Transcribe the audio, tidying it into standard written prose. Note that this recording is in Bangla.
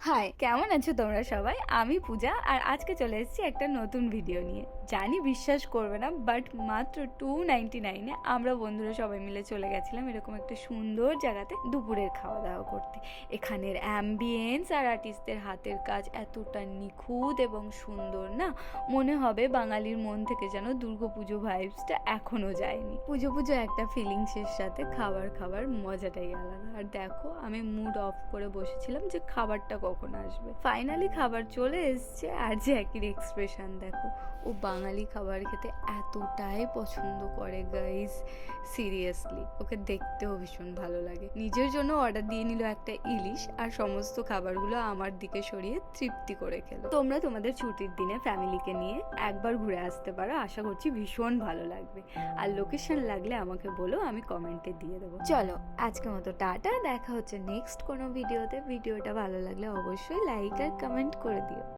হাই, কেমন আছো তোমরা সবাই? আমি পূজা, আর আজকে চলে এসেছি একটা নতুন ভিডিও নিয়ে। জানি বিশ্বাস করবে না, বাট মাত্র 299-এ আমরা বন্ধুরা সবাই মিলে চলে গেছিলাম এরকম একটা সুন্দর জায়গাতে দুপুরের খাওয়া দাওয়া করতে। এখানের অ্যাম্বিয়েন্স আর আর্টিস্টদের হাতের কাজ এতটা নিখুঁত এবং সুন্দর না, মনে হবে বাঙালির মন থেকে যেন দুর্গাপুজো ভাইবসটা এখনো যায়নি। পুজো পুজো একটা ফিলিংসের সাথে খাবার মজাটাই আলাদা। আর দেখো, আমি মুড অফ করে বসেছিলাম যে খাবারটা কখন আসবে। ফাইনালি খাবার চলে এসছে, আর জ্যাকির এক্সপ্রেশন দেখো, ও বাঙালি খাবার খেতে এতটাই পছন্দ করে গাইস, সিরিয়াসলি ওকে দেখতেও ভীষণ ভালো লাগে। নিজের জন্য অর্ডার দিয়ে নিল একটা ইলিশ, আর সমস্ত খাবারগুলো আমার দিকে সরিয়ে তৃপ্তি করে খেলো। তোমরা তোমাদের ছুটির দিনে ফ্যামিলিকে নিয়ে একবার ঘুরে আসতে পারো, আশা করছি ভীষণ ভালো লাগবে। আর লোকেশন লাগলে আমাকে বলো, আমি কমেন্টে দিয়ে দেবো। চলো আজকের মতো টাটা, দেখা হচ্ছে নেক্সট কোনো ভিডিওতে। ভিডিওটা ভালো লাগলে অবশ্যই লাইক আর কমেন্ট করে দিও।